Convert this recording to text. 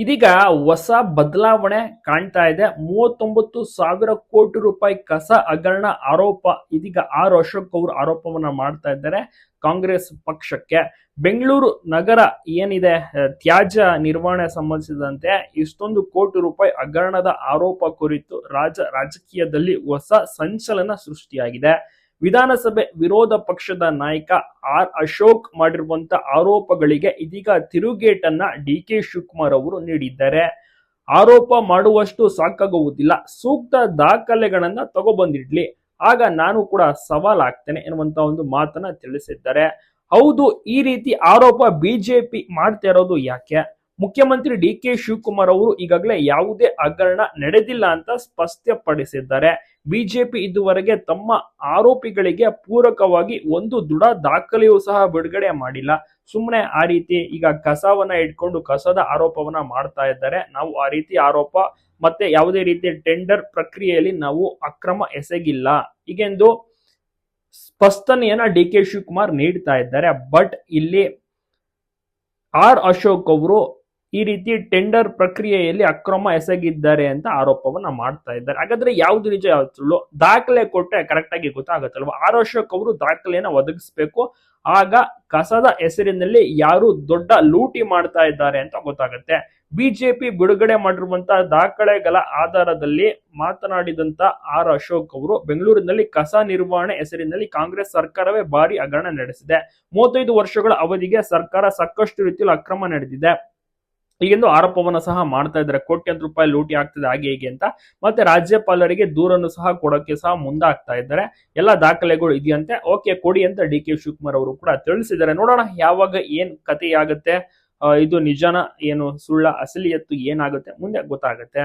ಇದೀಗ ಹೊಸ ಬದಲಾವಣೆ ಕಾಣ್ತಾ ಇದೆ. 39,000 ಕೋಟಿ ರೂಪಾಯಿ ಕಸ ಹಗರಣ ಆರೋಪ ಇದೀಗ ಆರ್ ಅಶೋಕ್ ಅವರು ಆರೋಪವನ್ನ ಮಾಡ್ತಾ ಇದ್ದಾರೆ ಕಾಂಗ್ರೆಸ್ ಪಕ್ಷಕ್ಕೆ. ಬೆಂಗಳೂರು ನಗರ ಏನಿದೆ ತ್ಯಾಜ್ಯ ನಿರ್ವಹಣೆ ಸಂಬಂಧಿಸಿದಂತೆ ಇಷ್ಟೊಂದು ಕೋಟಿ ರೂಪಾಯಿ ಹಗರಣದ ಆರೋಪ ಕುರಿತು ರಾಜಕೀಯದಲ್ಲಿ ಹೊಸ ಸಂಚಲನ ಸೃಷ್ಟಿಯಾಗಿದೆ. ವಿಧಾನಸಭೆ ವಿರೋಧ ಪಕ್ಷದ ನಾಯಕ ಆರ್ ಅಶೋಕ್ ಮಾಡಿರುವಂತ ಆರೋಪಗಳಿಗೆ ಇದೀಗ ತಿರುಗೇಟನ್ನ ಡಿ ಕೆ ಶಿವಕುಮಾರ್ ಅವರು ನೀಡಿದ್ದಾರೆ. ಆರೋಪ ಮಾಡುವಷ್ಟು ಸಾಕಾಗುವುದಿಲ್ಲ, ಸೂಕ್ತ ದಾಖಲೆಗಳನ್ನ ತಗೊಬಂದಿಡ್ಲಿ, ಆಗ ನಾನು ಕೂಡ ಸವಾಲಾಗ್ತೇನೆ ಎನ್ನುವಂತ ಒಂದು ಮಾತನ್ನ ತಿಳಿಸಿದ್ದಾರೆ. ಹೌದು, ಈ ರೀತಿ ಆರೋಪ ಬಿಜೆಪಿ ಮಾಡ್ತಾ ಇರೋದು ಯಾಕೆ? ಮುಖ್ಯಮಂತ್ರಿ ಡಿ ಕೆ ಶಿವಕುಮಾರ್ ಅವರು ಈಗಾಗಲೇ ಯಾವುದೇ ಹಗರಣ ನಡೆದಿಲ್ಲ ಅಂತ ಸ್ಪಷ್ಟಪಡಿಸಿದ್ದಾರೆ. ಬಿಜೆಪಿ ಇದುವರೆಗೆ ತಮ್ಮ ಆರೋಪಿಗಳಿಗೆ ಪೂರಕವಾಗಿ ಒಂದು ದೃಢ ದಾಖಲೆಯೂ ಸಹ ಬಿಡುಗಡೆ ಮಾಡಿಲ್ಲ. ಸುಮ್ಮನೆ ಆ ರೀತಿ ಈಗ ಕಸವನ್ನ ಇಟ್ಕೊಂಡು ಕಸದ ಆರೋಪವನ್ನ ಮಾಡ್ತಾ ಇದ್ದಾರೆ. ನಾವು ಆ ರೀತಿ ಆರೋಪ ಮತ್ತೆ ಯಾವುದೇ ರೀತಿಯ ಟೆಂಡರ್ ಪ್ರಕ್ರಿಯೆಯಲ್ಲಿ ನಾವು ಅಕ್ರಮ ಎಸಗಿಲ್ಲ ಹೀಗೆಂದು ಸ್ಪಷ್ಟನೆಯನ್ನ ಡಿ ಕೆ ಶಿವಕುಮಾರ್ ನೀಡ್ತಾ ಇದ್ದಾರೆ. ಬಟ್ ಇಲ್ಲಿ ಆರ್ ಅಶೋಕ್ ಅವರು ಈ ರೀತಿ ಟೆಂಡರ್ ಪ್ರಕ್ರಿಯೆಯಲ್ಲಿ ಅಕ್ರಮ ಎಸಗಿದ್ದಾರೆ ಅಂತ ಆರೋಪವನ್ನ ಮಾಡ್ತಾ ಇದ್ದಾರೆ. ಹಾಗಾದ್ರೆ ಯಾವ್ದು ನಿಜ ಯಾವ್ದು ಸುಳ್ಳು? ದಾಖಲೆ ಕೊಟ್ಟರೆ ಕರೆಕ್ಟ್ ಆಗಿ ಗೊತ್ತಾಗುತ್ತಲ್ವಾ? ಆರ್ ಅಶೋಕ್ ಅವರು ದಾಖಲೆಯನ್ನ ಒದಗಿಸ್ಬೇಕು, ಆಗ ಕಸದ ಹೆಸರಿನಲ್ಲಿ ಯಾರು ದೊಡ್ಡ ಲೂಟಿ ಮಾಡ್ತಾ ಇದ್ದಾರೆ ಅಂತ ಗೊತ್ತಾಗುತ್ತೆ. ಬಿಜೆಪಿ ಬಿಡುಗಡೆ ಮಾಡಿರುವಂತಹ ದಾಖಲೆಗಳ ಆಧಾರದಲ್ಲಿ ಮಾತನಾಡಿದಂತ ಆರ್ ಅಶೋಕ್ ಅವರು ಬೆಂಗಳೂರಿನಲ್ಲಿ ಕಸ ನಿರ್ವಹಣೆ ಹೆಸರಿನಲ್ಲಿ ಕಾಂಗ್ರೆಸ್ ಸರ್ಕಾರವೇ ಭಾರಿ ಹಗರಣ ನಡೆಸಿದೆ. 35 ವರ್ಷಗಳ ಅವಧಿಗೆ ಸರ್ಕಾರ ಸಾಕಷ್ಟು ರೀತಿಯಲ್ಲಿ ಅಕ್ರಮ ನಡೆದಿದೆ ಹೀಗೆಂದು ಆರೋಪವನ್ನು ಸಹ ಮಾಡ್ತಾ ಇದ್ದಾರೆ. ಕೋಟ್ಯಾಂತರ ರೂಪಾಯಿ ಲೂಟಿ ಆಗ್ತದೆ ಹಾಗೆ ಹೀಗೆ ಅಂತ. ಮತ್ತೆ ರಾಜ್ಯಪಾಲರಿಗೆ ದೂರನ್ನು ಸಹ ಕೊಡೋಕೆ ಸಹ ಮುಂದಾಗ್ತಾ ಇದ್ದಾರೆ. ಎಲ್ಲ ದಾಖಲೆಗಳು ಇದೆಯಂತೆ, ಓಕೆ ಕೊಡಿ ಅಂತ ಡಿ ಕೆ ಶಿವಕುಮಾರ್ ಅವರು ಕೂಡ ತಿಳಿಸಿದ್ದಾರೆ. ನೋಡೋಣ ಯಾವಾಗ ಏನ್ ಕಥೆ ಆಗುತ್ತೆ, ಇದು ನಿಜನ ಏನು ಸುಳ್ಳ ಅಸಲಿಯತ್ತು ಏನಾಗುತ್ತೆ ಮುಂದೆ ಗೊತ್ತಾಗುತ್ತೆ.